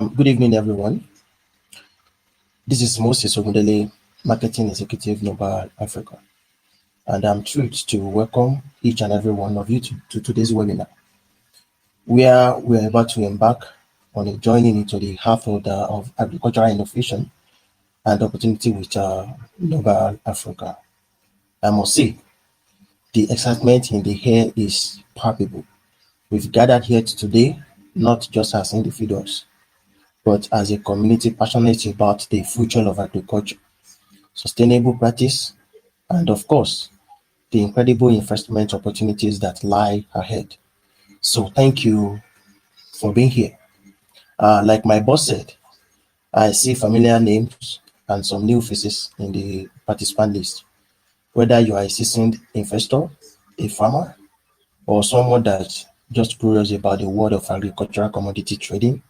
Good evening, everyone. This is Moses Ogundele, Marketing Executive, Noba Africa, and I'm thrilled to welcome each and every one of you to today's webinar, where we are about to embark on a journey into the heart of agricultural innovation and opportunity with Noba Africa. I must say, the excitement in the air is palpable. We've gathered here today not just as individuals, but as a community passionate about the future of agriculture, sustainable practice, and of course, the incredible investment opportunities that lie ahead. So thank you for being here. Like my boss said, I see familiar names and some new faces in the participant list. Whether you are a seasoned investor, a farmer, or someone that's just curious about the world of agricultural commodity trading,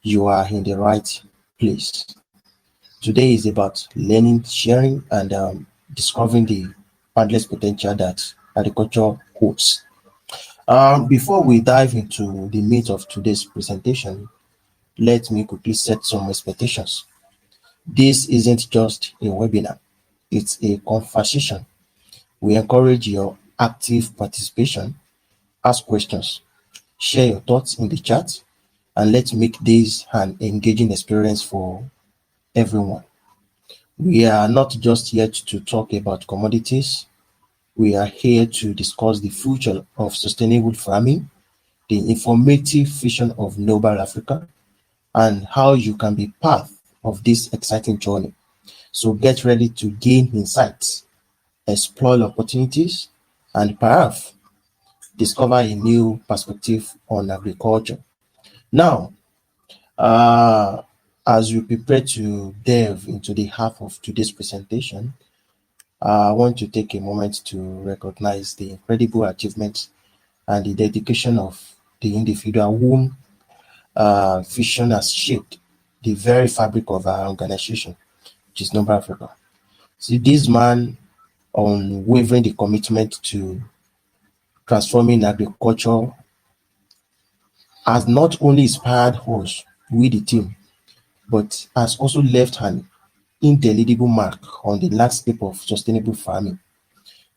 you are in the right place. Today is about learning, sharing, and discovering the boundless potential that agriculture holds. Before we dive into the meat of today's presentation, let me quickly set some expectations. This isn't just a webinar, it's a conversation. We encourage your active participation, ask questions, share your thoughts in the chat, and let's make this an engaging experience for everyone. We are not just here to talk about commodities, we are here to discuss the future of sustainable farming, the informative vision of Noba Africa, and how you can be part of this exciting journey. So get ready to gain insights, explore opportunities, and perhaps discover a new perspective on agriculture. Now, uh, as we prepare to delve into the heart of today's presentation, I want to take a moment to recognize the incredible achievements and the dedication of the individual whom vision has shaped the very fabric of our organization, which is Noba Africa. See, this man unwavering the commitment to transforming agriculture has not only inspired us, we the team, but has also left an indelible mark on the landscape of sustainable farming.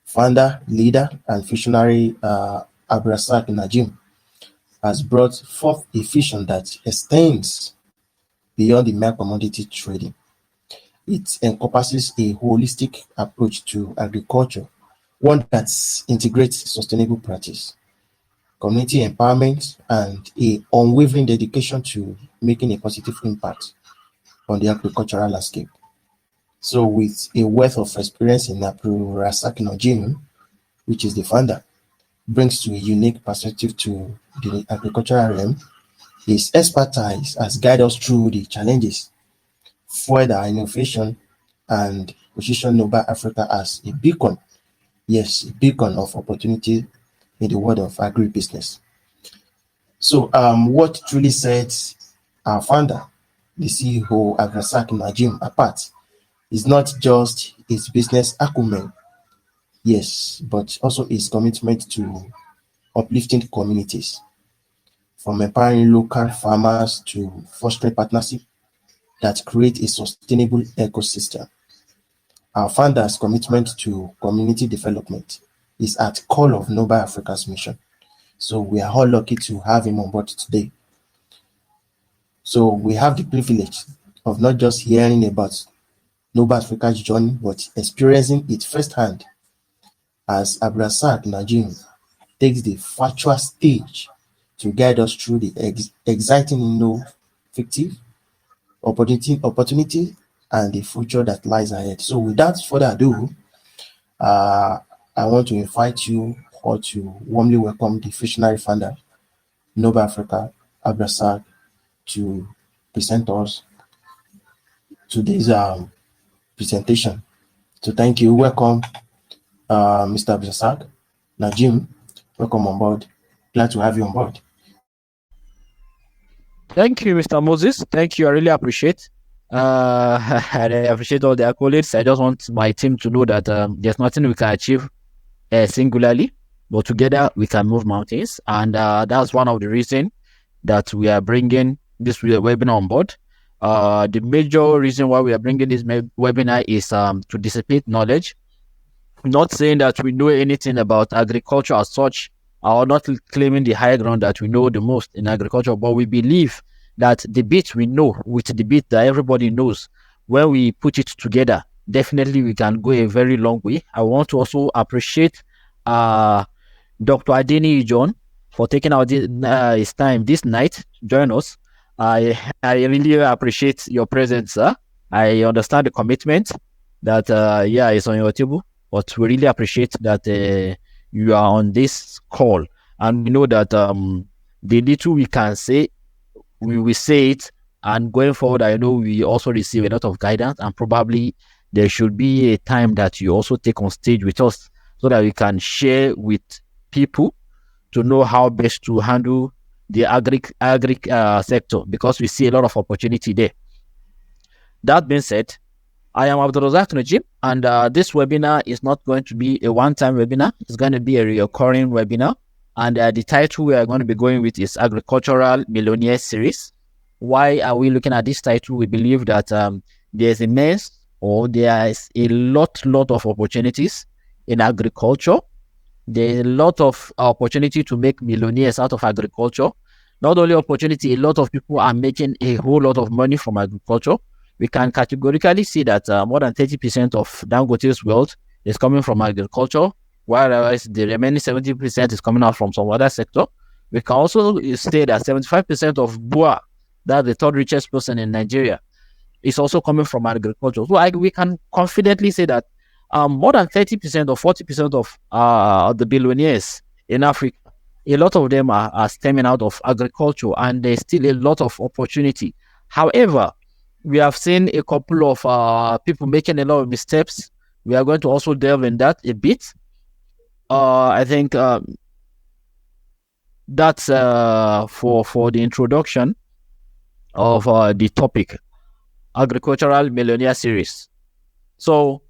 Founder, leader, and visionary Abrasak Najim has brought forth a vision that extends beyond the mere commodity trading. It encompasses a holistic approach to agriculture, one that integrates sustainable practice, community empowerment, and a unwavering dedication to making a positive impact on the agricultural landscape. So, with a wealth of experience in April Rasak Najim, which is the founder, brings to a unique perspective to the agricultural realm. His expertise has guided us through the challenges, fueled our innovation, and positioned Noba Africa as a beacon, yes, a beacon of opportunity in the world of agribusiness. So, what truly sets our founder, the CEO Agrasak Najim, apart is not just his business acumen, yes, but also his commitment to uplifting communities, from empowering local farmers to fostering partnership that create a sustainable ecosystem. Our founder's commitment to community development is at core of Noba Africa's mission. So we are all lucky to have him on board today. So we have the privilege of not just hearing about Noba Africa's journey, but experiencing it firsthand as Abrasak Najim takes the virtual stage to guide us through the exciting innovative opportunity and the future that lies ahead. So without further ado, uh, I want to invite you all to warmly welcome the visionary founder, Noba Africa, Abrasak, to present us today's presentation. So thank you. Welcome, Mr. Abrasak. Najim, welcome on board. Glad to have you on board. Thank you, Mr. Moses. Thank you. I really appreciate. I appreciate all the accolades. I just want my team to know that there's nothing we can achieve singularly, but together we can move mountains. And that's one of the reasons that we are bringing this webinar on board. The major reason why we are bringing this webinar is to dissipate knowledge. Not saying that we know anything about agriculture as such, or not claiming the high ground that we know the most in agriculture, but we believe that the bit we know with the bit that everybody knows, when we put it together, definitely we can go a very long way. I want to also appreciate Dr. Adeni John for taking out his time this night to join us. I really appreciate your presence, sir. I understand the commitment that is on your table, but we really appreciate that you are on this call, and we know that the little we can say, we will say it, and going forward, I know we also receive a lot of guidance, and probably there should be a time that you also take on stage with us so that we can share with people to know how best to handle the agri sector, because we see a lot of opportunity there. That being said, I am Abdulrazak Najib, and this webinar is not going to be a one-time webinar. It's going to be a recurring webinar, and the title we are going to be going with is Agricultural Millionaire Series. Why are we looking at this title? We believe that there's immense, or there is a lot of opportunities in agriculture. There's a lot of opportunity to make millionaires out of agriculture. Not only opportunity, a lot of people are making a whole lot of money from agriculture. We can categorically see that more than 30% of Dangote's wealth is coming from agriculture, whereas the remaining 70% is coming out from some other sector. We can also say that 75% of BUA, that's the third richest person in Nigeria, is also coming from agriculture. So we can confidently say that more than 30% or 40% of the billionaires in Africa, a lot of them are stemming out of agriculture, and there's still a lot of opportunity. However, we have seen a couple of people making a lot of missteps. We are going to also delve in that a bit. I think that's for the introduction of the topic, Agricultural Millionaire Series. So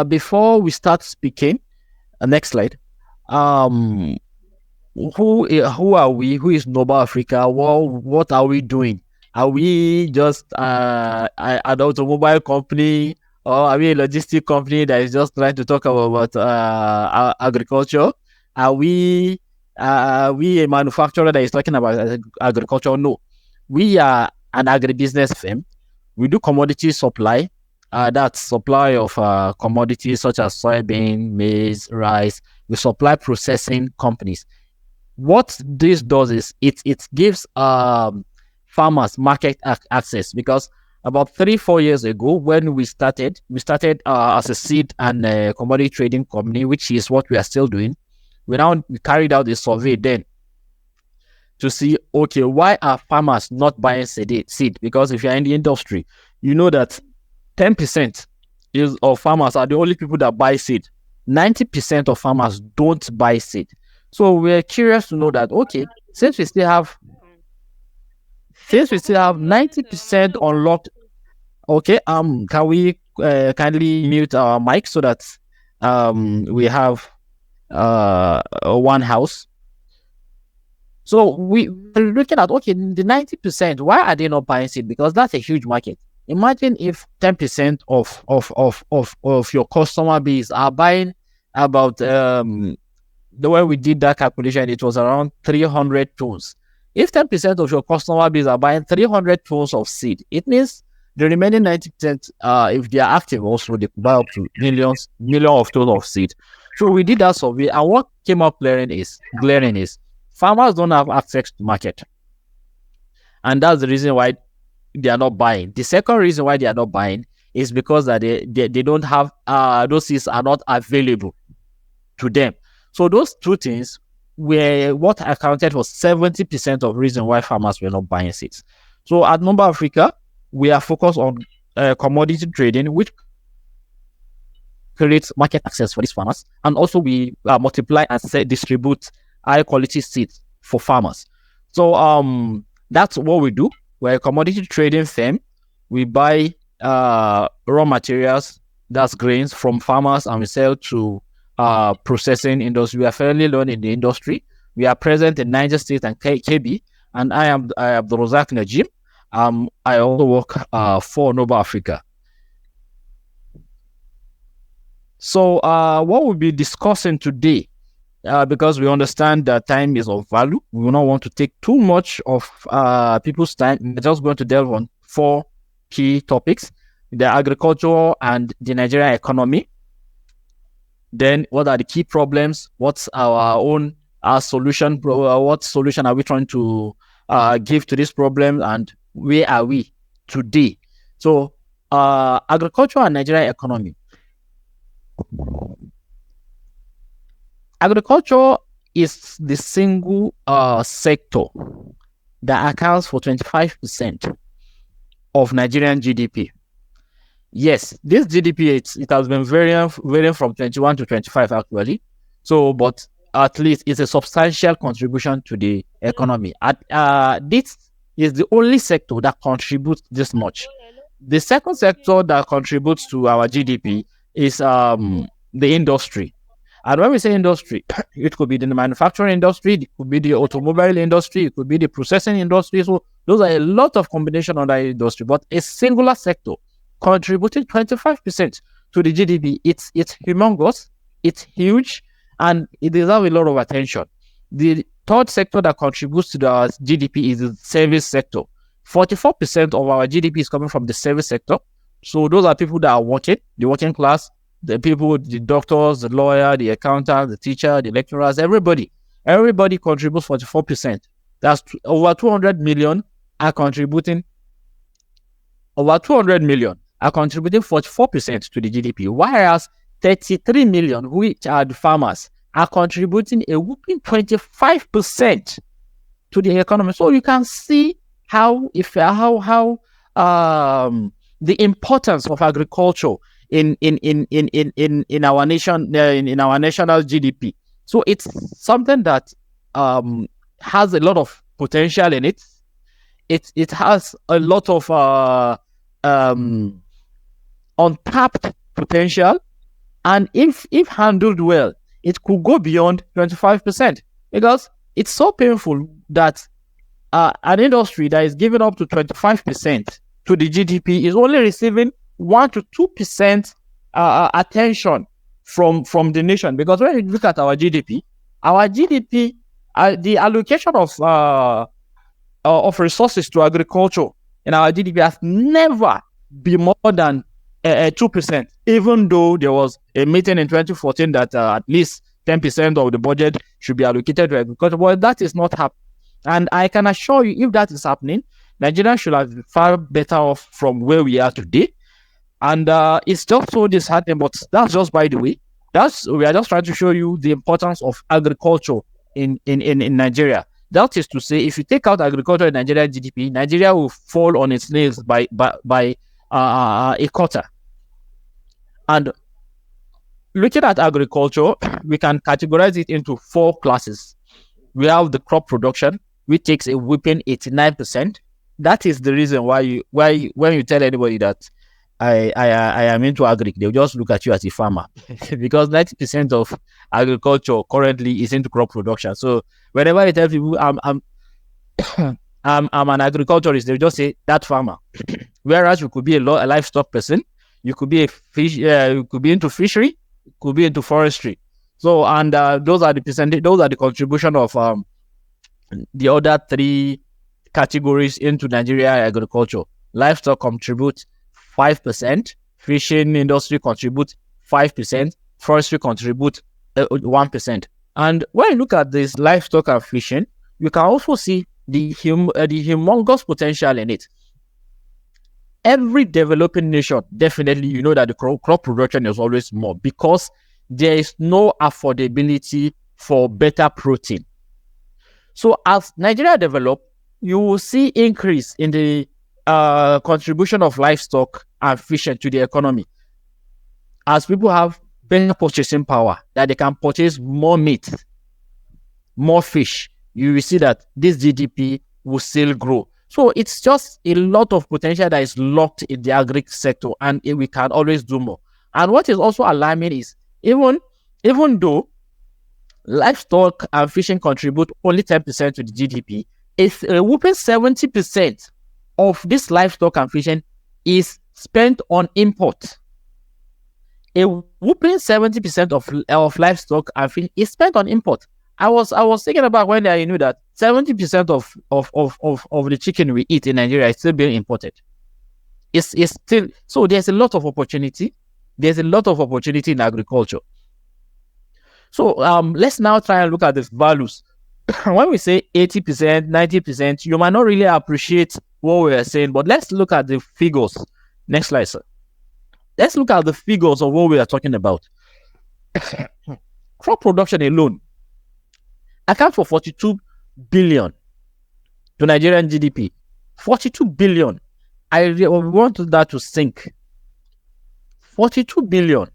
before we start speaking, next slide. Who are we? Who is Noba Africa? What are we doing? Are we just an automobile company, or are we a logistic company that is just trying to talk about agriculture? Are we a manufacturer that is talking about agriculture? No, we are an agribusiness firm. We do commodity supply. That's supply of commodities such as soybean, maize, rice. We supply processing companies. What this does is it gives farmers market access, because about 3-4 years ago, when we started as a seed and commodity trading company, which is what we are still doing. We carried out a survey then to see, okay, why are farmers not buying seed? Because if you're in the industry, you know that 10% of farmers are the only people that buy seed. 90% of farmers don't buy seed. So we're curious to know that, okay, since we still have 90% unlocked, okay, can we kindly mute our mic so that we have one house? So we're looking at, okay, the 90%, why are they not buying seed? Because that's a huge market. Imagine if 10% of your customer base are buying about the way we did that calculation, it was around 300 tons. If 10% of your customer base are buying 300 tons of seed, it means the remaining 90%, if they are active also, they could buy up to millions of tons of seed. So we did that survey, and what came up glaring is farmers don't have access to market. And that's the reason why they are not buying. The second reason why they are not buying is because that they don't have, those seeds are not available to them. So those two things were what accounted for 70% of reason why farmers were not buying seeds. So at Noba Africa, we are focused on commodity trading, which creates market access for these farmers, and also we multiply and distribute high quality seeds for farmers. So that's what we do. We're a commodity trading firm. We buy raw materials, that's grains, from farmers, and we sell to processing industry. We are fairly known in the industry. We are present in Niger State and KB, and I am the Razak Najim. I also work for Noba Africa. So, what we'll be discussing today, because we understand that time is of value, we will not want to take too much of people's time. We're just going to delve on 4 key topics: the agriculture and the Nigerian economy. Then, what are the key problems? What's our own solution? What solution are we trying to give to this problem? And where are we today? So, agriculture and Nigerian economy. Agriculture is the single sector that accounts for 25% of Nigerian GDP. Yes, this GDP, it has been varying from 21 to 25 actually. So, but at least it's a substantial contribution to the economy. This is the only sector that contributes this much. The second sector that contributes to our GDP is the industry. And when we say industry, it could be the manufacturing industry, it could be the automobile industry, it could be the processing industry. So those are a lot of combination on that industry. But a singular sector contributing 25% to the GDP, it's humongous, it's huge, and it deserves a lot of attention. The third sector that contributes to the GDP is the service sector. 44% of our GDP is coming from the service sector. So those are people that are working, the working class, the people, the doctors, the lawyer, the accountant, the teacher, the lecturers, everybody contributes 44%. That's over 200 million are contributing. Over 200 million are contributing 44% to the GDP, whereas 33 million, which are the farmers, are contributing a whopping 25% to the economy. So you can see how the importance of agriculture in our nation, in our national GDP. So it's something that has a lot of potential in it. It has a lot of untapped potential, and if handled well, it could go beyond 25%, because it's so painful that an industry that is giving up to 25% to the GDP is only receiving 1 to 2% attention from the nation. Because when you look at our GDP, the allocation of resources to agriculture in our GDP has never been more than 2%, even though there was a meeting in 2014 that at least 10% of the budget should be allocated to agriculture. But that is not happening. And I can assure you, if that is happening, Nigeria should have been far better off from where we are today. And it's just so disheartening, but that's just by the way. We are just trying to show you the importance of agriculture in Nigeria. That is to say, if you take out agriculture in Nigeria GDP, Nigeria will fall on its nails by a quarter. And looking at agriculture, we can categorize it into 4 classes. We have the crop production, which takes a whopping 89%. That is the reason why when you tell anybody that I am into agric, they'll just look at you as a farmer because 90% of agriculture currently is into crop production. So whenever I tell people I'm an agriculturist, they'll just say that farmer. Whereas you could be a livestock person, you could be a fish, you could be into fishery, you could be into forestry. So and those are the contribution of the other 3 categories into Nigeria agriculture. Livestock contributes 5%, fishing industry contributes 5%, forestry contributes 1%. And when you look at this livestock and fishing, you can also see the humongous potential in it. Every developing nation, definitely, you know that the crop production is always more because there is no affordability for better protein. So as Nigeria develops, you will see increase in the contribution of livestock and fishing to the economy. As people have better purchasing power, that they can purchase more meat, more fish, you will see that this GDP will still grow. So it's just a lot of potential that is locked in the agri sector, and we can always do more. And what is also alarming is even though livestock and fishing contribute only 10% to the GDP, It's a whooping 70% of this livestock and fishing is spent on import. A whooping 70% of livestock and fishing is spent on import. I was thinking about when I knew that 70% of the chicken we eat in Nigeria is still being imported. It's still, so there's a lot of opportunity. There's a lot of opportunity in agriculture. So let's now try and look at the values. When we say 80%, 90%, you might not really appreciate what we are saying, but let's look at the figures. Next slide, sir. Let's look at the figures of what we are talking about. Crop production alone accounts for 42 billion to Nigerian GDP. 42 billion. I want that to sink. 42 billion.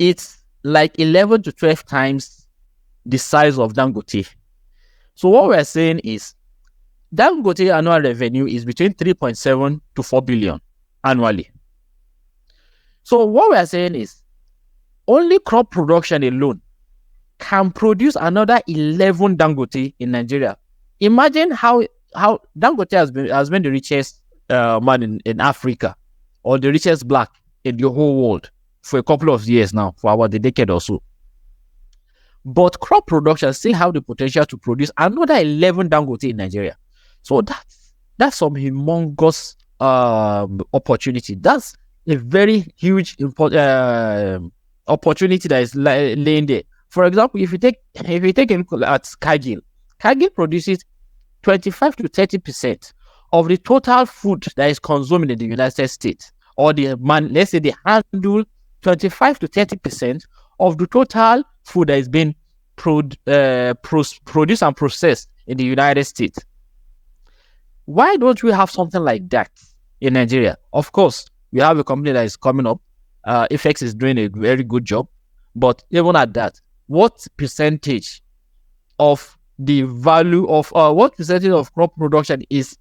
It's like 11 to 12 times the size of Dangote. So what we're saying is Dangote annual revenue is between 3.7 to 4 billion annually. So what we're saying is only crop production alone can produce another 11 Dangote in Nigeria. Imagine how Dangote has been the richest man in Africa, or the richest black in the whole world for a couple of years now, for about a decade or so. But crop production still have the potential to produce another 11 Dangote in Nigeria. So that's some humongous opportunity. That's a very huge opportunity that is laying there. For example, if you take a look at Cargill produces 25 to 30% of the total food that is consumed in the United States, or let's say they handle 25 to 30% of the total food that is being produced and processed in the United States. Why don't we have something like that in Nigeria? Of course, we have a company that is coming up. FX is doing a very good job. But even at that, what percentage of the value of what percentage of crop production is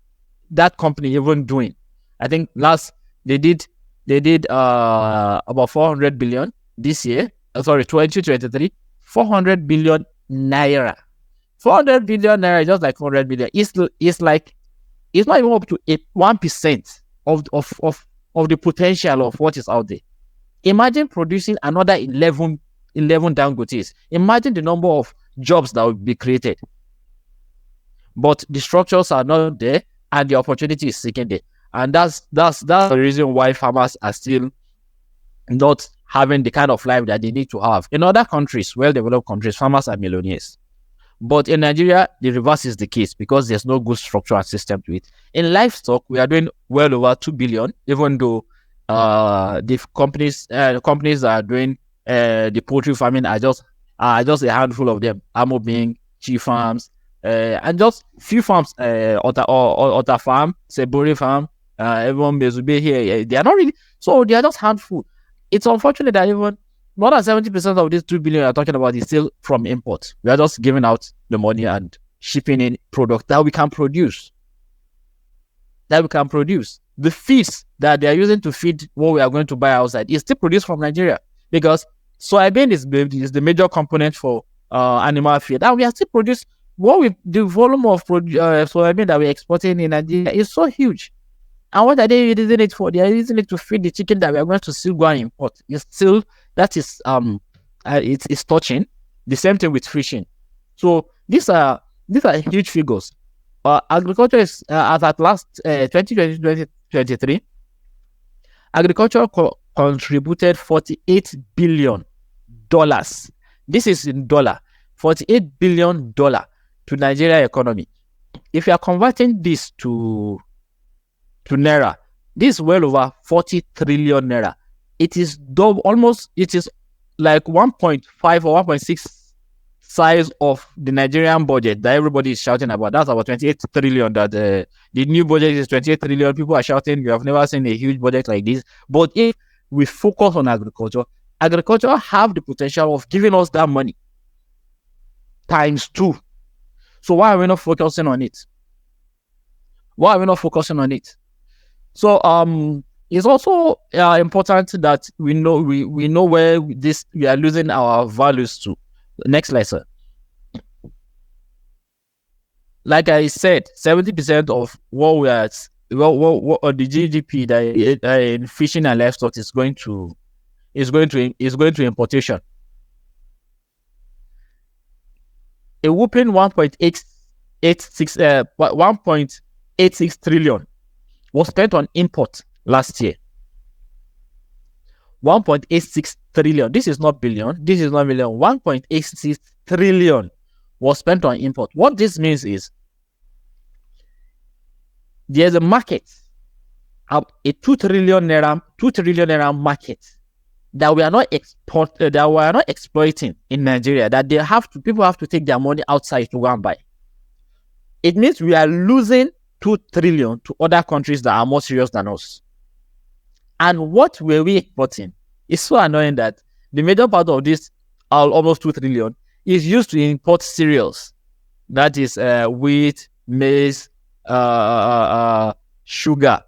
that company even doing? I think last they did about 400 billion this year. 2023, 400 billion naira. 400 billion naira is just like 400 billion. It's like, it's not even up to 1% of the potential of what is out there. Imagine producing another 11 Dangotes. Imagine the number of jobs that will be created. But the structures are not there, and the opportunity is seeking there. And that's the reason why farmers are still not having the kind of life that they need to have. In other countries, well-developed countries, farmers are millionaires. But in Nigeria, the reverse is the case because there's no good structure and system to it. In livestock, we are doing well over 2 billion, even though the companies that are doing the poultry farming are just a handful of them. Amobing, Chief Farms, and just few farms, Ota Farm, Sebori Farm, everyone Bezube here. They are not really, so they are just handful. It's unfortunate that even more than 70% of this 2 billion you're talking about is still from imports. We are just giving out the money and shipping in product that we can produce. The feeds that they are using to feed what we are going to buy outside is still produced from Nigeria, because soybean is the major component for animal feed, and we are still producing the volume of soybean that we're exporting in Nigeria is so huge. And what are they using it for? They are using it to feed the chicken that we are going to still go and import. It's still, that is it's touching. The same thing with fishing. So these are huge figures. Agriculture is at last 2023, agriculture contributed $48 billion. This is in dollar. $48 billion to Nigeria economy. If you are converting this to naira, this is well over 40 trillion naira. It is it is like 1.5 or 1.6 size of the Nigerian budget that everybody is shouting about. That's about 28 trillion. That the new budget is 28 trillion. People are shouting, you have never seen a huge budget like this. But if we focus on agriculture have the potential of giving us that money times 2. So why are we not focusing on it? So it's also important that we know where we are losing our values to. Next slide, sir. like I said, 70% of what we are, what the GDP that in fishing and livestock is going to importation. A whooping 1.86 trillion was spent on import last year. 1.86 trillion. This is not billion. This is not million. 1.86 trillion was spent on import. What this means is there's a market, a 2 trillion naira market that we are not exploiting in Nigeria. That people have to take their money outside to go and buy. It means we are losing 2 trillion to other countries that are more serious than us. And what were we exporting? It's so annoying that the major part of this, almost 2 trillion, is used to import cereals. That is wheat, maize, sugar.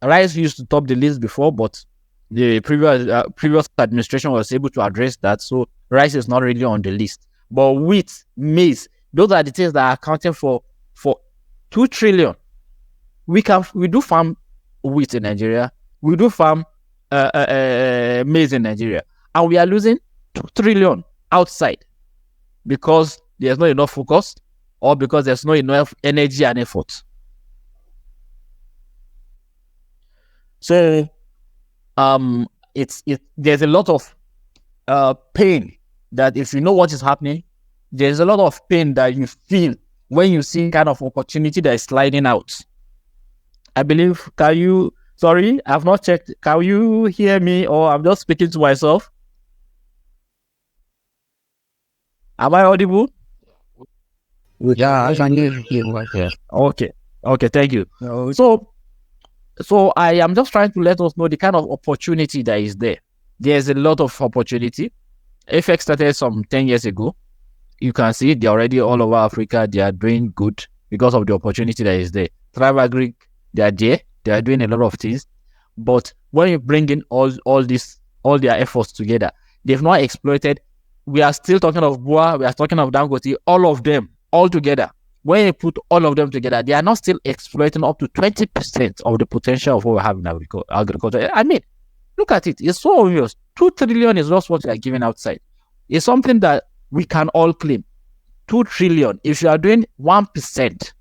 Rice used to top the list before, but the previous administration was able to address that. So rice is not really on the list. But wheat, maize, those are the things that are accounting for 2 trillion. We do farm wheat in Nigeria. We do farm maize in Nigeria, and we are losing 2 trillion outside because there's not enough focus, or because there's not enough energy and effort. So there's a lot of pain that, if you know what is happening, there's a lot of pain that you feel when you see kind of opportunity that is sliding out. I believe, sorry, I've not checked. Can you hear me, or I'm just speaking to myself? Am I audible? Yeah, I can hear you right here. Okay, thank you. No, So I am just trying to let us know the kind of opportunity that is there. There's a lot of opportunity. FX started some 10 years ago. You can see they're already all over Africa. They are doing good because of the opportunity that is there. Tribe Agri, they are there. They are doing a lot of things. But when you bring in all their efforts together, they've not exploited. We are still talking of Boa, we are talking of Dangote, all of them, all together. When you put all of them together, they are not still exploiting up to 20% of the potential of what we have in agriculture. I mean, look at it. It's so obvious. 2 trillion is not what we are giving outside. It's something that we can all claim. 2 trillion. If you are doing 1%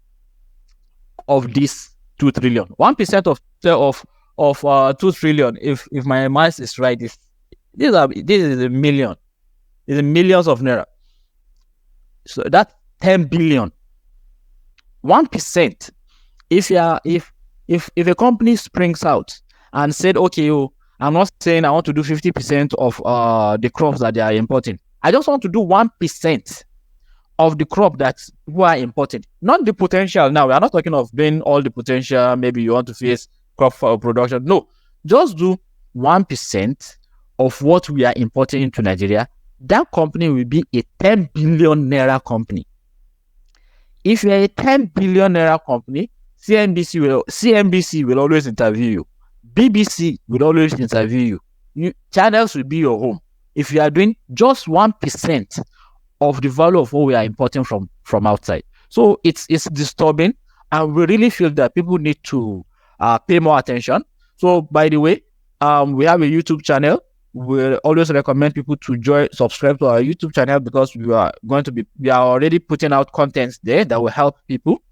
of this 2 trillion, 1% of 2 trillion, if my math is right, this is a million. It's millions of naira. So that's 10 billion. 1%. If a company springs out and said, okay, I'm not saying I want to do 50% of the crops that they are importing. I just want to do 1% of the crop that we are importing. Not the potential now. We are not talking of doing all the potential. Maybe you want to face crop production. No, just do 1% of what we are importing into Nigeria. That company will be a 10 billion naira company. If you're a 10 billion naira company, CNBC will always interview you. BBC will always interview you. Channels will be your home. If you are doing just 1% of the value of what we are importing from outside. So it's disturbing, and we really feel that people need to pay more attention. So by the way, we have a YouTube channel. We always recommend people to subscribe to our YouTube channel, because we are already putting out contents there that will help people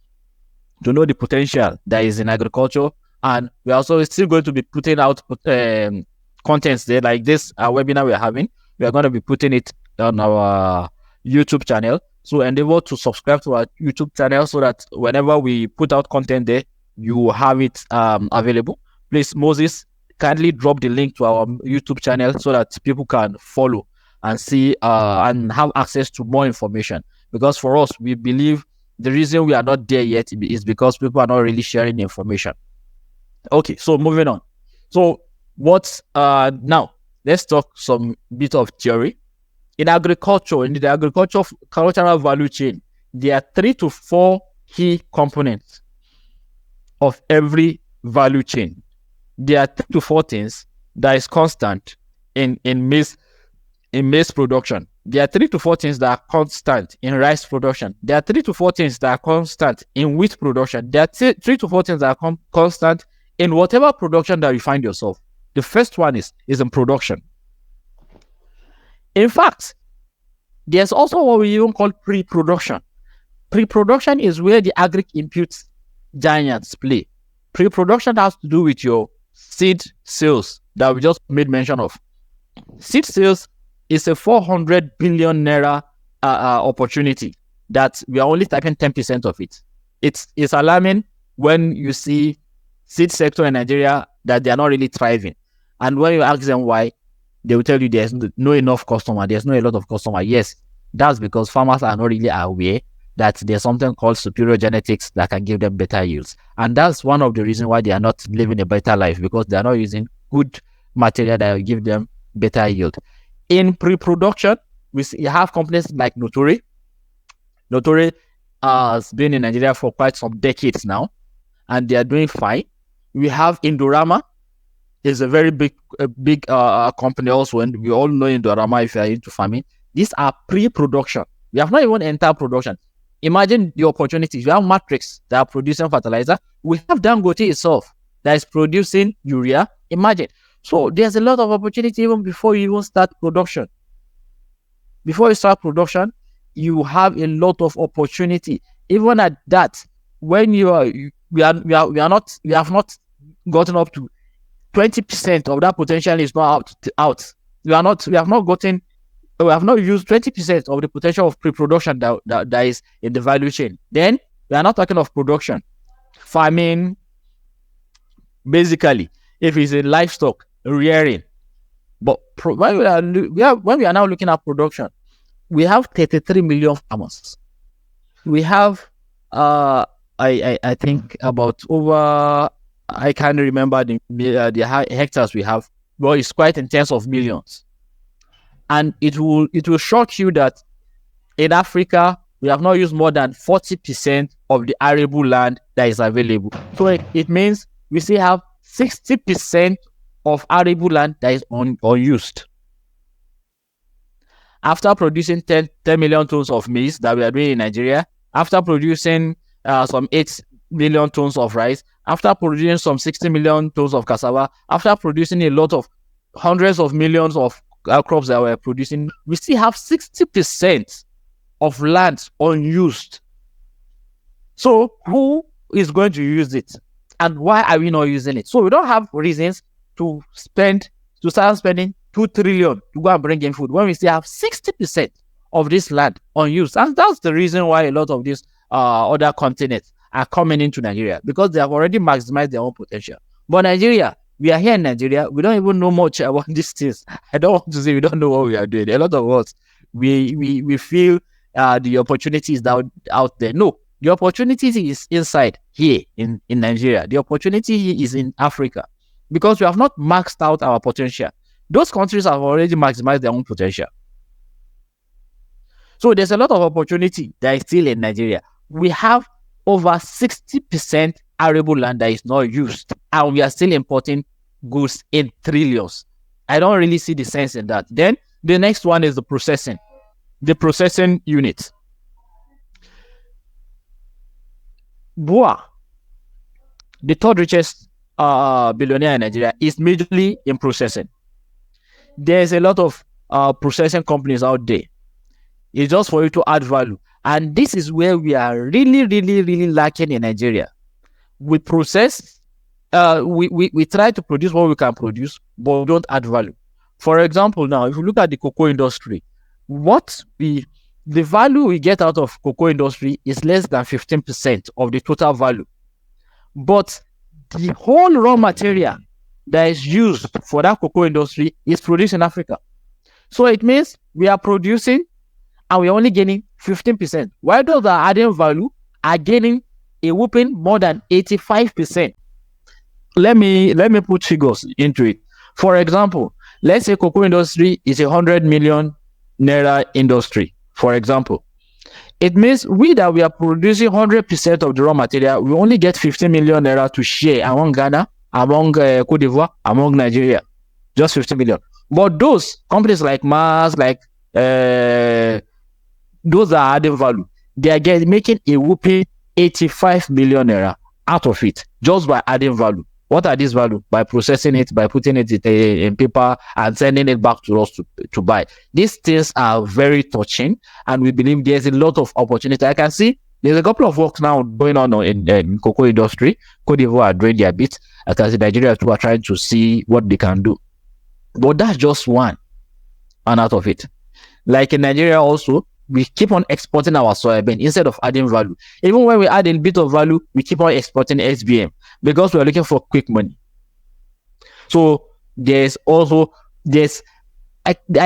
to know the potential that is in agriculture. And we are also still going to be putting out contents there, like this webinar we are having. We are going to be putting it on our YouTube channel. So endeavor to subscribe to our YouTube channel so that whenever we put out content there, you will have it available. Please, Moses, kindly drop the link to our YouTube channel so that people can follow and see and have access to more information. Because for us, we believe the reason we are not there yet is because people are not really sharing the information. Okay, so moving on. So now let's talk some bit of theory. In agriculture, in the agricultural value chain, there are 3 to 4 key components of every value chain. There are 3 to 4 things that is constant in maize production. There are 3 to 4 things that are constant in rice production. There are 3 to 4 things that are constant in wheat production. There are 3 to 4 things that are constant in whatever production that you find yourself. The first one is in production. In fact, there's also what we even call pre-production. Pre-production is where the agri-input giants play. Pre-production has to do with your seed sales that we just made mention of. Seed sales is a 400 billion naira opportunity that we are only tapping 10% of it. It's alarming when you see seed sector in Nigeria that they are not really thriving. And when you ask them why, they will tell you there's no enough customer, there's not a lot of customer. Yes, that's because farmers are not really aware that there's something called superior genetics that can give them better yields. And that's one of the reasons why they are not living a better life, because they are not using good material that will give them better yield. In pre-production, we have companies like Notori. Notori has been in Nigeria for quite some decades now, and they are doing fine. We have Indorama. It's a very big company also, and we all know Indorama if you are into farming. These are pre-production. We have not even entered production. Imagine the opportunities. We have Matrix that are producing fertilizer. We have Dangote itself that is producing urea. Imagine. So there's a lot of opportunity even before you even start production. Before you start production, you have a lot of opportunity. Even at that, when we have not gotten up to 20% of that potential is not out. We have not used 20% of the potential of pre-production that is in the value chain. Then we are not talking of production, farming, basically, if it's in livestock, rearing. But when we are now looking at production, we have 33 million farmers. We have I think about over, I can't remember the hectares we have, but it's quite in tens of millions. And it will shock you that in Africa, we have not used more than 40% of the arable land that is available. So it means we still have 60% of arable land that is unused. After producing 10 million tons of maize that we are doing in Nigeria, after producing some 8 million tons of rice, after producing some 60 million tons of cassava, after producing a lot of hundreds of millions of crops that we're producing, we still have 60% of land unused. So who is going to use it? And why are we not using it? So we don't have reasons to start spending 2 trillion to go and bring in food when we still have 60% of this land unused. And that's the reason why a lot of these other continents are coming into Nigeria, because they have already maximized their own potential. But Nigeria, we are here in Nigeria, we don't even know much about these things. I don't want to say we don't know what we are doing. A lot of us, we feel the opportunities out there. No, the opportunity is inside here in Nigeria. The opportunity is in Africa, because we have not maxed out our potential. Those countries have already maximized their own potential. So there's a lot of opportunity that is still in Nigeria. We have over 60% arable land that is not used, and we are still importing goods in trillions. I don't really see the sense in that. Then the next one is the processing unit. BUA, the third richest billionaire in Nigeria, is majorly in processing. There's a lot of processing companies out there. It's just for you to add value. And this is where we are really, really, really lacking in Nigeria. We process, we try to produce what we can produce, but we don't add value. For example, now, if you look at the cocoa industry, the value we get out of cocoa industry is less than 15% of the total value. But the whole raw material that is used for that cocoa industry is produced in Africa. So it means we are producing and we're only gaining 15%. While those that are adding value are gaining a whooping more than 85%. Let me put figures into it. For example, let's say cocoa industry is 100 million naira industry, for example. It means we are producing 100% of the raw material, we only get 15 million naira to share among Ghana, among Cote d'Ivoire, among Nigeria. Just 50 million. But those companies like Mars, like those are adding value. They are making a whooping 85 million naira out of it just by adding value. What are these value? By processing it, by putting it in paper and sending it back to us to buy. These things are very touching, and we believe there's a lot of opportunity. I can see there's a couple of works now going on in cocoa industry. Cote d'Ivoire are doing their bit. I can see Nigeria too are trying to see what they can do. But that's just one out of it. Like in Nigeria also, we keep on exporting our soybean instead of adding value. Even when we add a bit of value, we keep on exporting SBM because we're looking for quick money. So I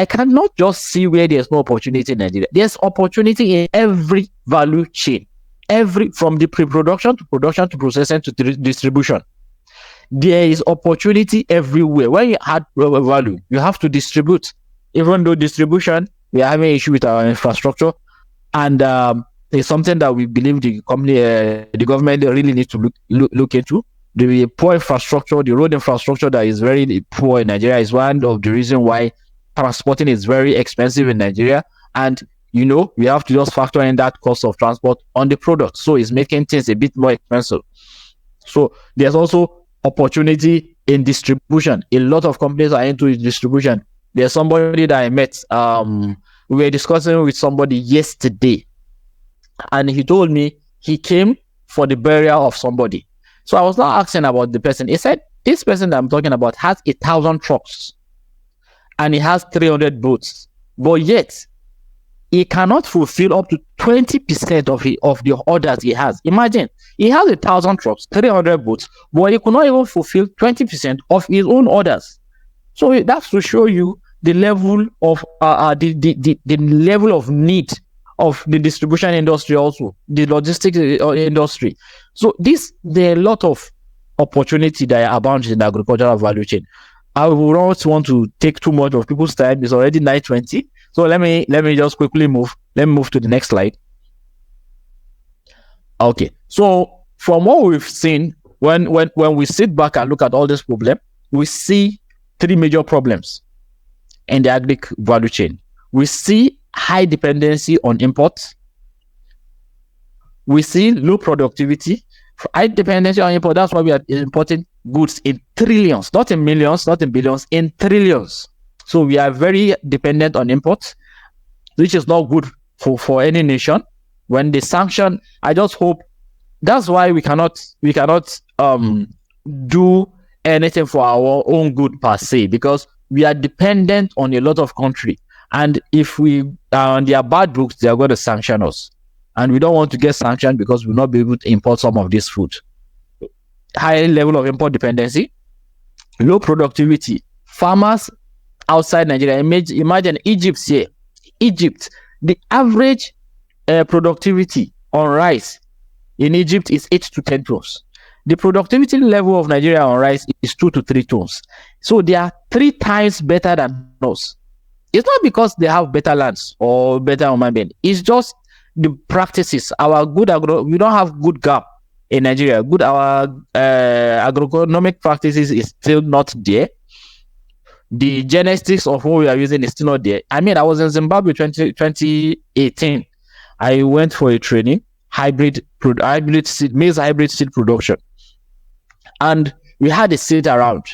cannot just see where there's no opportunity in Nigeria. There's opportunity in every value chain, from the pre-production to production to processing to distribution. There is opportunity everywhere. When you add value, you have to distribute. Even though distribution, we are having an issue with our infrastructure, and it's something that we believe the government really needs to look into. The poor infrastructure, the road infrastructure that is very poor in Nigeria is one of the reasons why transporting is very expensive in Nigeria. And we have to just factor in that cost of transport on the product, so it's making things a bit more expensive. So there's also opportunity in distribution. A lot of companies are into distribution. There's somebody that I met. We were discussing with somebody yesterday, and he told me he came for the burial of somebody. So I was not asking about the person. He said this person that I'm talking about has 1,000 trucks and he has 300 boats, but yet he cannot fulfill up to 20% of the orders he has. Imagine, he has 1,000 trucks, 300 boats, but he could not even fulfill 20% of his own orders. So that's to show you the level of the level of need of the distribution industry, also the logistics industry. So there are a lot of opportunity that abounds in the agricultural value chain. I would not want to take too much of people's time. It's already 9:20. So let me just quickly move. Let me move to the next slide. Okay. So from what we've seen, when we sit back and look at all this problem, we see three major problems in the agri value chain. We see high dependency on imports. We see low productivity. High dependency on import. That's why we are importing goods in trillions, not in millions, not in billions, in trillions. So we are very dependent on imports, which is not good for any nation. When they sanction, I just hope that's why we cannot do anything for our own good per se, because we are dependent on a lot of country. And if we are on their bad books, they are going to sanction us. And we don't want to get sanctioned because we'll not be able to import some of this food. High level of import dependency, low productivity. Farmers outside Nigeria, imagine Egypt here. Egypt, the average productivity on rice in Egypt is 8 to 10 tons. The productivity level of Nigeria on rice is 2 to 3 tons. So they are 3 times better than us. It's not because they have better lands or better human. It's just the practices. Our we don't have good gap in Nigeria. Our agronomic practices is still not there. The genetics of what we are using is still not there. I mean, I was in Zimbabwe 2018. I went for a training, maize hybrid seed production. And we had a seed around.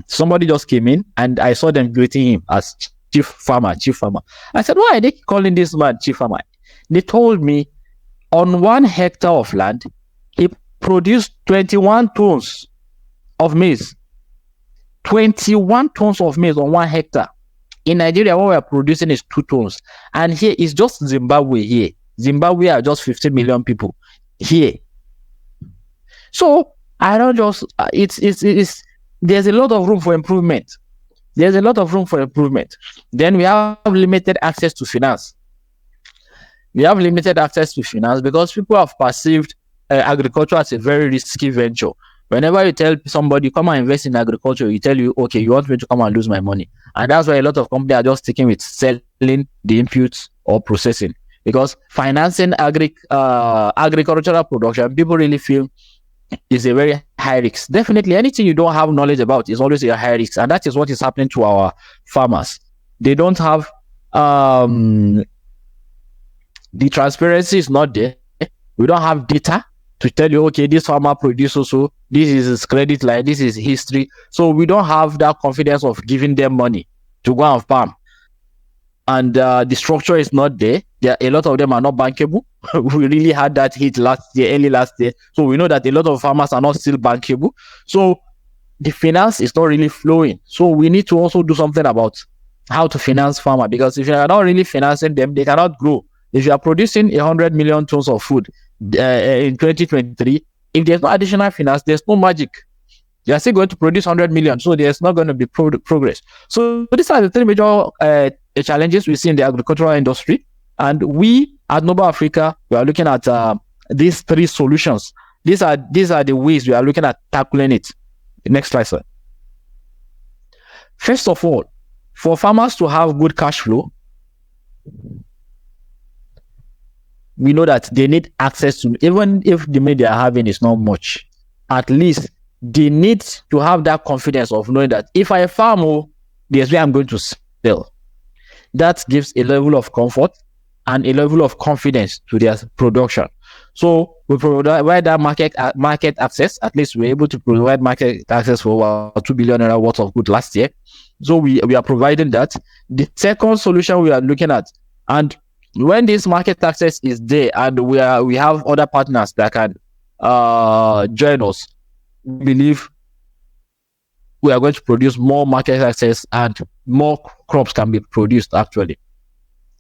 Somebody just came in and I saw them greeting him as chief farmer. I said, why are they calling this man chief farmer? They told me on 1 hectare of land, he produced 21 tons of maize. 21 tons of maize on 1 hectare. In Nigeria, what we are producing is 2 tons. And here is just Zimbabwe here. Zimbabwe are just 15 million people here. So I don't just, there's a lot of room for improvement. Then we have limited access to finance. Because people have perceived agriculture as a very risky venture. Whenever you tell somebody, come and invest in agriculture, he tell you, okay, you want me to come and lose my money. And that's why a lot of companies are just sticking with selling the inputs or processing. Because financing agricultural production, people really feel is a very high risk. Definitely, anything you don't have knowledge about is always a high risk. And that is what is happening to our farmers. They don't have the transparency is not there. We don't have data to tell you, okay, this farmer produces so, this is his credit line, this is history. So we don't have that confidence of giving them money to go and farm. And the structure is not there. A lot of them are not bankable. We really had that hit early last year. So we know that a lot of farmers are not still bankable. So the finance is not really flowing. So we need to also do something about how to finance farmer, because if you are not really financing them, they cannot grow. If you are producing 100 million tons of food in 2023, if there's no additional finance, there's no magic. You are still going to produce 100 million, so there's not going to be progress. So these are the three major challenges we see in the agricultural industry. And we at Noba Africa, we are looking at these three solutions. These are the ways we are looking at tackling it. Next slide, sir. First of all, for farmers to have good cash flow, we know that they need access to, even if the money they are having is not much, at least they need to have that confidence of knowing that if I farm, there's where I'm going to sell. That gives a level of comfort and a level of confidence to their production. So we provide that market access. At least we're able to provide market access for over 2 billion naira worth of good last year. So we are providing that. The second solution we are looking at, and when this market access is there, and we have other partners that can join us, we believe we are going to produce more market access and more crops can be produced. Actually,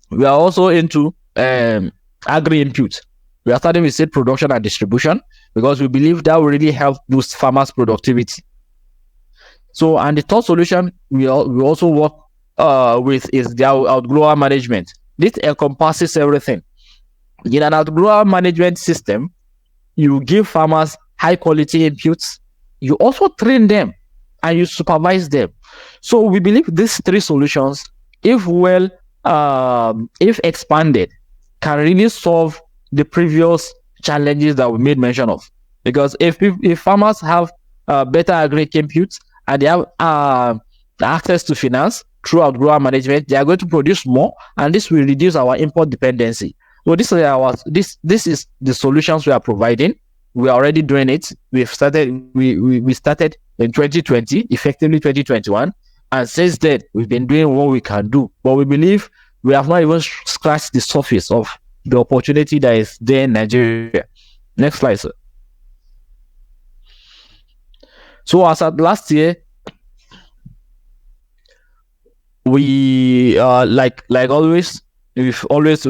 we are also into agri inputs. We are starting with seed production and distribution because we believe that will really help boost farmers' productivity. So, and the third solution we also work with is the outgrower management. This encompasses everything. In an outgrower management system, you give farmers high quality inputs, you also train them, and you supervise them. So we believe these three solutions, if expanded, can really solve the previous challenges that we made mention of. Because if farmers have better agri inputs and they have access to finance through outgrower management, they are going to produce more, and this will reduce our import dependency. So this is the solutions we are providing. We are already doing it. We started in 2020, effectively 2021, and since then we've been doing what we can do. But we believe we have not even scratched the surface of the opportunity that is there in Nigeria. Next slide, sir. So as at last year, we like always, we've always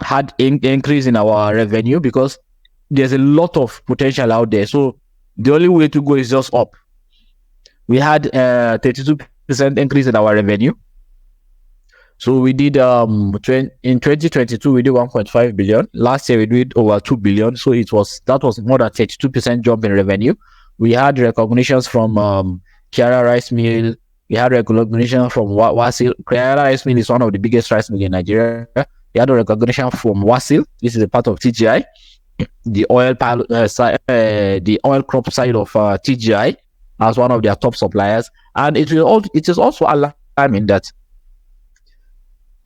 had increase in our revenue because there's a lot of potential out there. So the only way to go is just up. We had 32% increase in our revenue. So we did in 2022 we did 1.5 billion. Last year we did over 2 billion. So that was more than 32% jump in revenue. We had recognitions from Kiara Rice Mill. We had recognition from Wasil. Kiara Rice Mill is one of the biggest rice mills in Nigeria. We had a recognition from Wasil. This is a part of TGI, the oil crop side of TGI, as one of their top suppliers. And it is also alarming that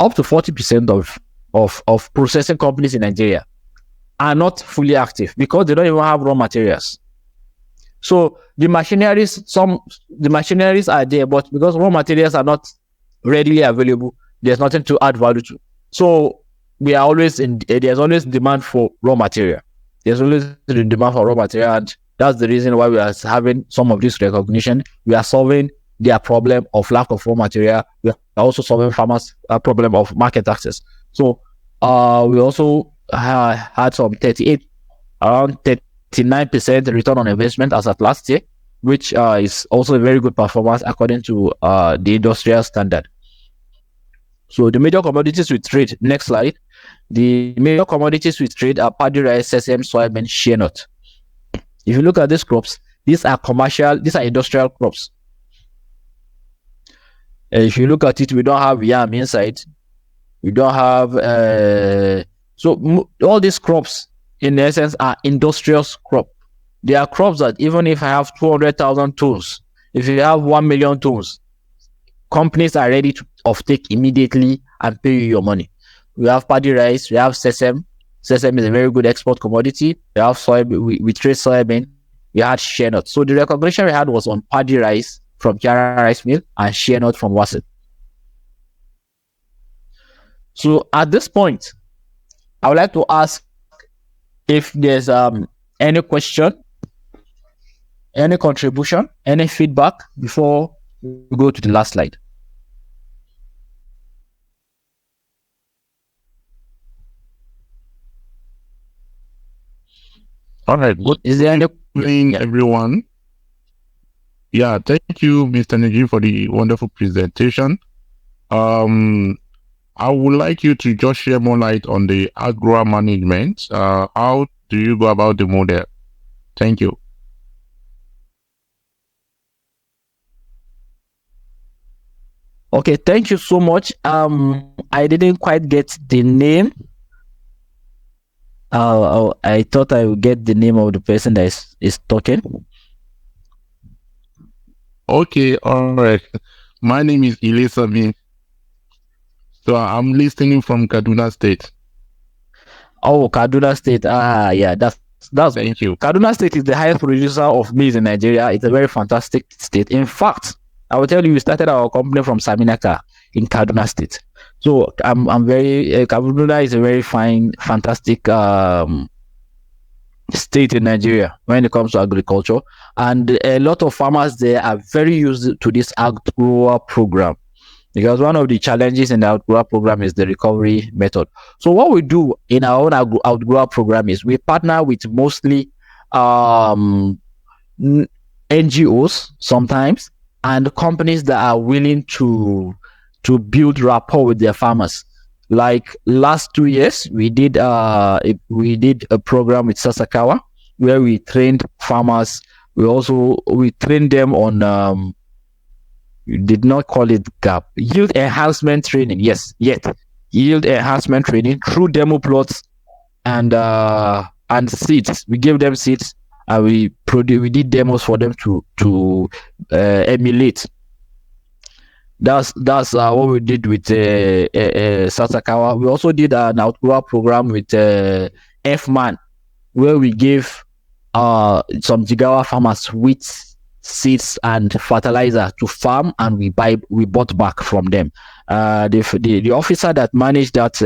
up to 40% of processing companies in Nigeria are not fully active because they don't even have raw materials. So the machineries are there, but because raw materials are not readily available, there's nothing to add value to. So there's always demand for raw material. There's always the demand for raw material, and that's the reason why we are having some of this recognition. We are solving their problem of lack of raw material. We are also solving farmers' problem of market access. So we also had some around 39% return on investment as of last year, which is also a very good performance according to the industrial standard. So the major commodities we trade, next slide. The major commodities we trade are paddy rice, sesame, soybean, shea nut. If you look at these crops, these are industrial crops. If you look at it, we don't have yam inside. We don't have so all these crops in essence are industrial crop. They are crops that even if I have 200,000 tons, if you have 1 million tons, companies are ready offtake immediately and pay you your money. We have paddy rice, we have sesame. Sesame is a very good export commodity. We have soybean, we trade soybean, we had shea nut. So the recognition we had was on paddy rice from Kiara Rice Mill and shea nut from Wasset. So at this point, I would like to ask if there's any question, any contribution, any feedback before we go to the last slide. All right. Good Is there any evening, everyone. Yeah, thank you, Mr. Najib, for the wonderful presentation. I would like you to just share more light on the agro management. How do you go about the model? Thank you. Okay, thank you so much. I didn't quite get the name. I thought I would get the name of the person that is talking. Okay, all right. My name is Elizabeth. So I'm listening from Kaduna State. Oh, Kaduna State. Yeah, that's Thank you. Kaduna State is the highest producer of maize in Nigeria. It's a very fantastic state. In fact, I will tell you, we started our company from Saminaka in Kaduna State. So I'm very Kaduna is a very fine, fantastic state in Nigeria when it comes to agriculture, and a lot of farmers there are very used to this agro program, because one of the challenges in the outgrower program is the recovery method. So what we do in our own outgrower program is we partner with mostly NGOs sometimes, and companies that are willing to build rapport with their farmers. Like last 2 years, we did a program with Sasakawa where we trained farmers. We trained them on you did not call it GAP, yield enhancement training. Yes, yield enhancement training through demo plots and seeds. We gave them seeds and we did demos for them to emulate. That's what we did with Sasakawa. We also did an outgrower program with F-Man, where we gave some Jigawa farmers wheat seeds and fertilizer to farm, and we bought back from them. The officer that managed that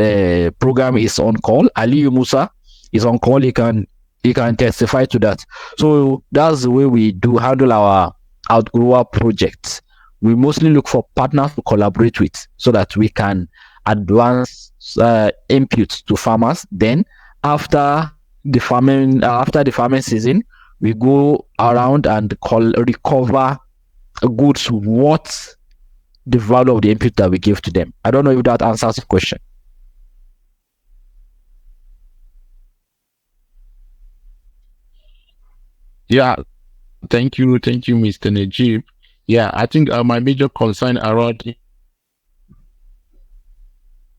program is on call. Ali Musa is on call. He can testify to that. So that's the way we do handle our outgrower projects. We mostly look for partners to collaborate with so that we can advance inputs to farmers. Then after the farming season, we go around and recover goods worth the value of the input that we give to them. I don't know if that answers the question. Yeah, thank you, Mr. Najib. Yeah, I think my major concern around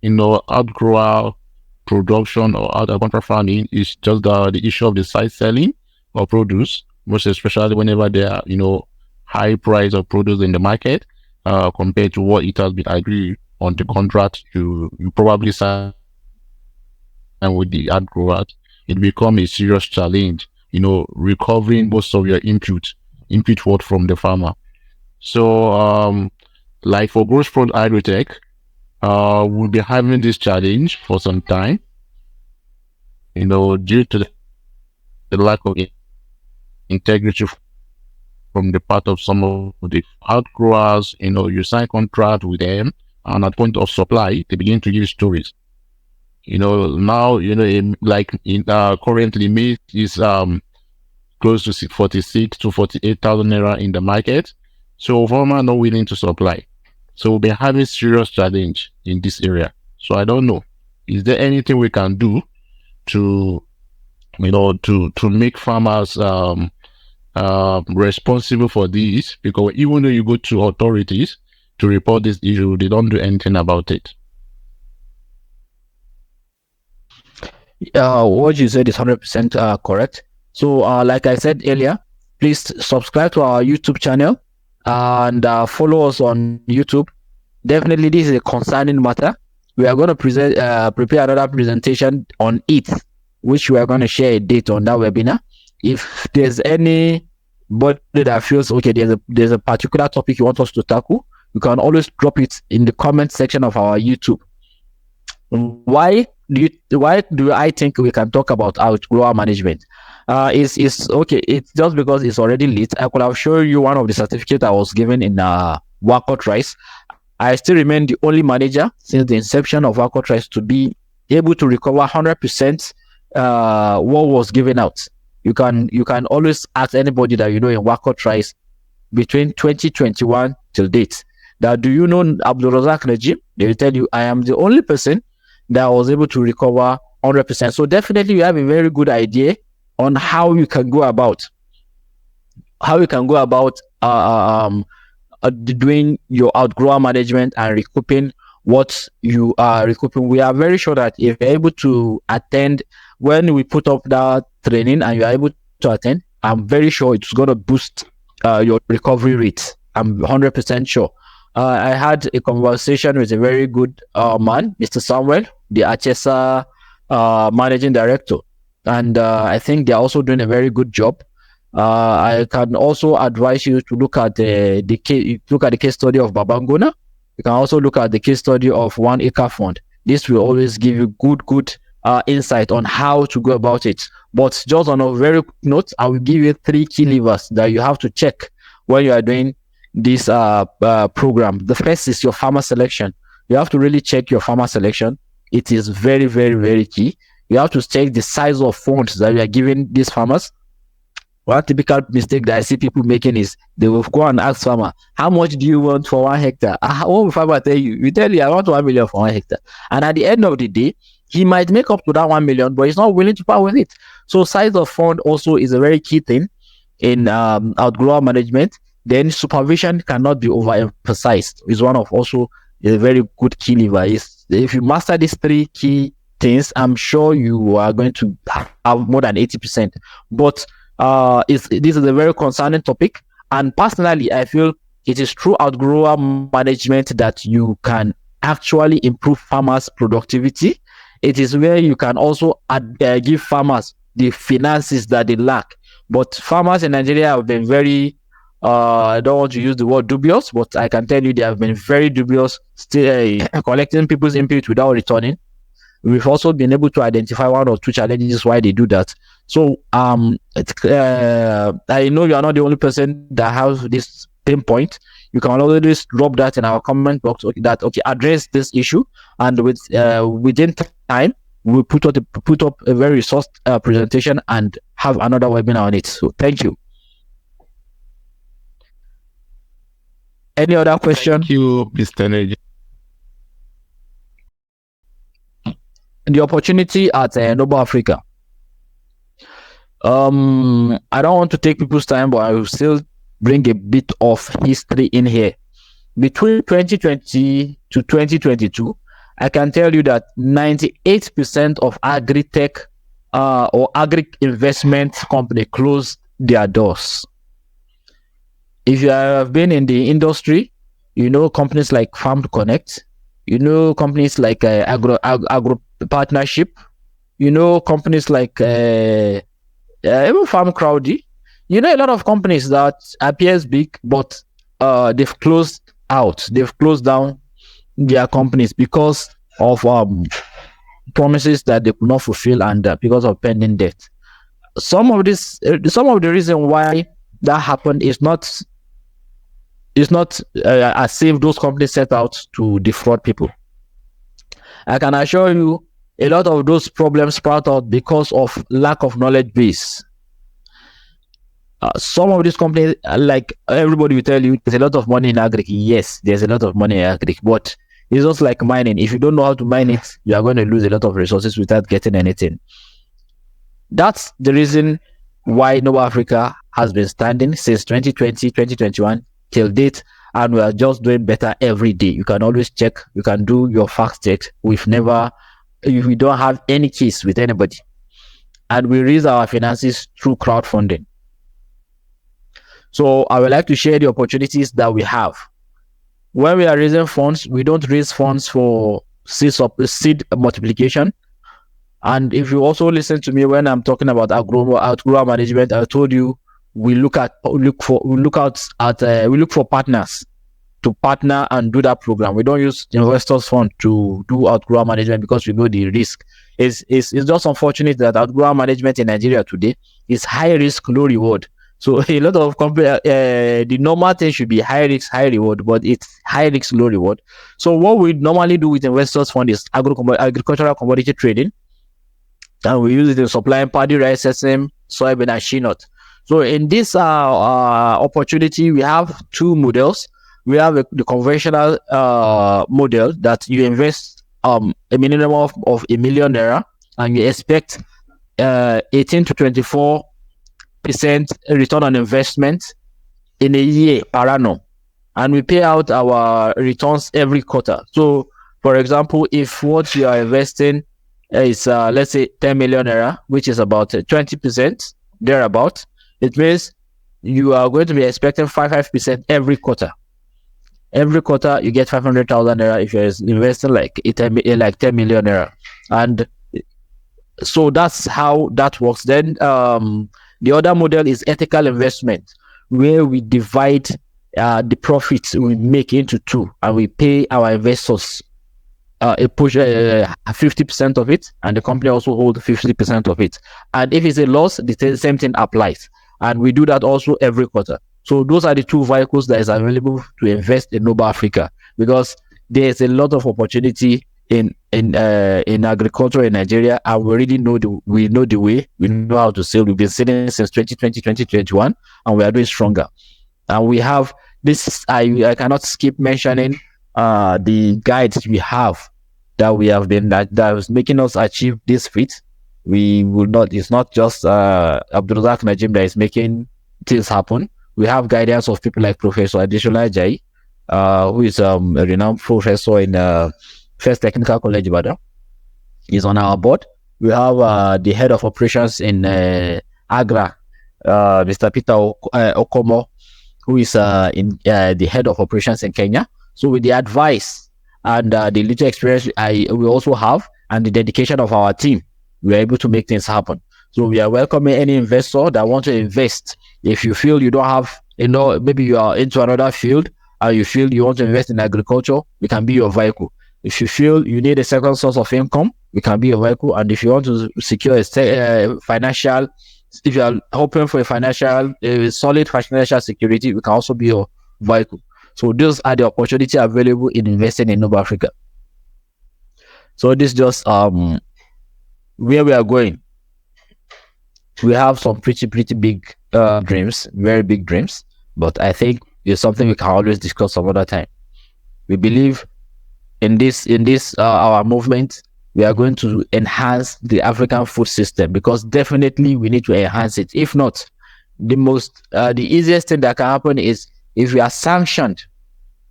outgrower production or contract farming is just the issue of the side selling of produce, most especially whenever there are high price of produce in the market compared to what it has been agreed on the contract you probably sign with the outgrower. It becomes a serious challenge, recovering most of your input worth from the farmer. So like for Gross Front Agrotech, we'll be having this challenge for some time, due to the lack of integrity from the part of some of the outgrowers. You sign contract with them, and at point of supply, they begin to give stories. Now, currently maize is close to 46 to 48,000 naira in the market. So farmers are not willing to supply. So we'll be having serious challenge in this area. So I don't know, is there anything we can do to make farmers responsible for this? Because even though you go to authorities to report this issue, they don't do anything about it. What you said is 100% correct. So like I said earlier, please subscribe to our YouTube channel and follow us on YouTube. definitely this is a concerning matter. We are going to prepare another presentation on it, which we are going to share a date on that webinar. If there's anybody that feels okay, there's a particular topic you want us to tackle, you can always drop it in the comment section of our YouTube. Why do I think we can talk about outgrower management? It's okay. It's just because it's already late. I could have shown you one of the certificates I was given in Wakot Rice. I still remain the only manager since the inception of Wakot Rice to be able to recover 100% what was given out. You can always ask anybody that you know in Wakot Rice between 2021 till date that do you know Abdul Razak Najib? They will tell you I am the only person that was able to recover 100%. So definitely you have a very good idea on how you can go about doing your outgrower management and recouping what you are recouping. We are very sure that if you're able to attend when we put up that training and you're able to attend, I'm very sure it's going to boost your recovery rate. I'm 100% sure. I had a conversation with a very good man, Mr. Samuel, the Achesa managing director, and I think they're also doing a very good job. I can also advise you to look at the case study of Babangona. You can also look at the case study of One Acre Fund. This will always give you good insight on how to go about it. But just on a very quick note, I will give you 3 key levers that you have to check when you are doing this program. The first is your farmer selection. You have to really check your farmer selection. It is very, very, very key. You have to check the size of funds that you are giving these farmers. One typical mistake that I see people making is they will go and ask farmer, how much do you want for 1 hectare? What will farmer tell you? You tell you, I want 1 million for 1 hectare. And at the end of the day, he might make up to that 1 million, but he's not willing to part with it. So size of fund also is a very key thing in outgrower management. Then supervision cannot be overemphasized. Is one of also a very good key lever. If you master these 3 key things, I'm sure you are going to have more than 80%. But this is a very concerning topic, and personally I feel it is through outgrower management that you can actually improve farmers' productivity. It is where you can also give farmers the finances that they lack. But farmers in Nigeria have been very I don't want to use the word dubious, but I can tell you they have been very dubious, still collecting people's input without returning. We've also been able to identify 1 or 2 challenges why they do that. So I know you are not the only person that has this pain point. You can always drop that in our comment box that address this issue, and within time we'll put up a very resourced presentation and have another webinar on it. So thank you. Any other question? Thank you, Mr. Neji. The opportunity at Noba Africa. I don't want to take people's time, but I will still bring a bit of history in here. Between 2020 to 2022, I can tell you that 98% of agri-tech or agri-investment company closed their doors. If you have been in the industry, you know companies like Farm to Connect, you know companies like Agro Partnership, you know companies like even Farm Crowdy. You know a lot of companies that appears big, but they've closed out. They've closed down their companies because of promises that they could not fulfill and because of pending debt. Some of the reason why that happened is not as if those companies set out to defraud people. I can assure you a lot of those problems sprout out because of lack of knowledge base. Some of these companies, like everybody will tell you, there's a lot of money in agri. Yes, there's a lot of money in agri, but it's just like mining. If you don't know how to mine it, you are going to lose a lot of resources without getting anything. That's the reason why Noba Africa has been standing since 2020, 2021 till date, and we are just doing better every day. You can always check. You can do your fact check. We don't have any case with anybody, and we raise our finances through crowdfunding. So I would like to share the opportunities that we have. when we are raising funds, we don't raise funds for seed multiplication. And if you also listen to me when I'm talking about outgrower management, I told you we look for partners to partner and do that program. We don't use investors' fund to do outgrower management because we know the risk. It's just unfortunate that outgrower management in Nigeria today is high risk, low reward. So a lot of company, the normal thing should be high risk, high reward, but it's high risk, low reward. So what we normally do with investors' fund is agricultural commodity trading, and we use it in supplying paddy, rice, sesame, soybean, and shea nut. So in this opportunity, we have two models. We have the conventional model that you invest a minimum of $1 million and you expect 18 to 24% return on investment in a year per annum, and we pay out our returns every quarter. So, for example, if what you are investing is let's say 10 million naira, which is about 20% thereabout, it means you are going to be expecting 5% every quarter. Every quarter you get 500,000 naira if you're investing like 10 million naira, and so that's how that works. Then the other model is ethical investment, where we divide the profits we make into two, and we pay our investors a push 50% of it, and the company also holds 50% of it. And if it's a loss, the same thing applies, and we do that also every quarter. So those are the two vehicles that is available to invest in Noba Africa, because there's a lot of opportunity in agriculture in Nigeria, and we really know the way, we know how to sell. We've been selling since 2020, 2021, and we are doing stronger. And we have this. I cannot skip mentioning the guides we have that was making us achieve this feat. We will not. It's not just Abdulrazak Najim that is making things happen. We have guidance of people like Professor Adesola Ajayi, who is a renowned professor in First Technical College, Ibadan. He's on our board. We have the head of operations in Agra, Mr. Peter Okomo, who is in the head of operations in Kenya. So with the advice and the little experience we also have, and the dedication of our team, we are able to make things happen. So we are welcoming any investor that want to invest. If you feel you don't have, maybe you are into another field and you feel you want to invest in agriculture, we can be your vehicle. If you feel you need a second source of income, we can be your vehicle. And if you want to secure a financial, if you are hoping for a solid financial security, we can also be your vehicle. So those are the opportunities available in investing in Noba Africa. So this is just where we are going. We have some pretty big dreams, very big dreams, but I think it's something we can always discuss some other time. We believe in this our movement, we are going to enhance the African food system, because definitely we need to enhance it. If not, the easiest thing that can happen is if we are sanctioned.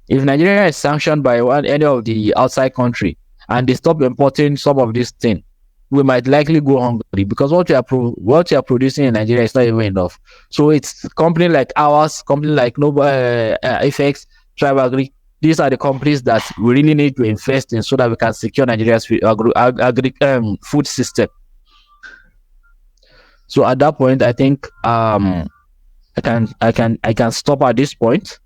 If Nigeria is sanctioned by any of the outside country and they stop importing some of these things, we might likely go hungry, because what you are producing in Nigeria is not even enough. So it's company like ours, company like Noba FX, Tribe Agri. These are the companies that we really need to invest in so that we can secure Nigeria's food system. So at that point, I think I can stop at this point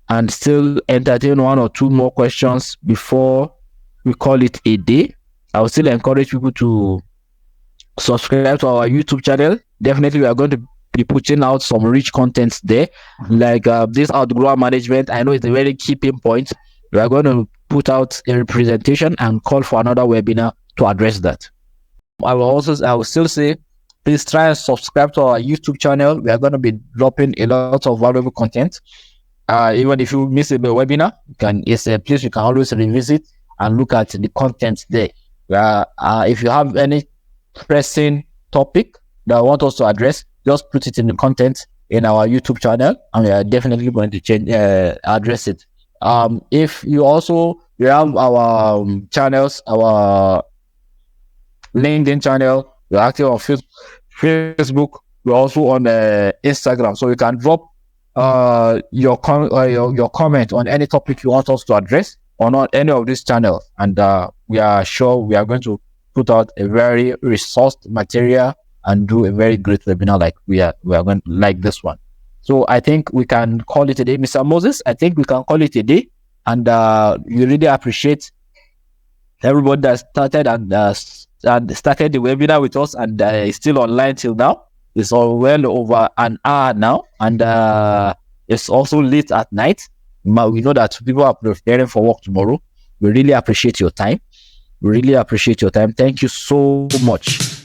and still entertain one or two more questions before we call it a day. I would still encourage people to subscribe to our YouTube channel. Definitely, we are going to be putting out some rich contents there, like this outgrower management. I know it's a very key point. We are going to put out a representation and call for another webinar to address that. I will still say, please try and subscribe to our YouTube channel. We are going to be dropping a lot of valuable content. Even if you miss a webinar, please, you can always revisit and look at the content there. If you have any pressing topic that I want us to address, just put it in the content in our YouTube channel, and we are definitely going to address it. If you have our channels, our LinkedIn channel, we're active on Facebook, we're also on Instagram, so you can drop your comment on any topic you want us to address on any of these channels, and we are sure we are going to put out a very resourced material and do a very great webinar like we are going like this one. So I think we can call it a day, Mr. Moses. I think we can call it a day, and we really appreciate everybody that started and started the webinar with us and is still online till now. It's all well over an hour now, and it's also late at night. We know that people are preparing for work tomorrow. We really appreciate your time. Thank you so much.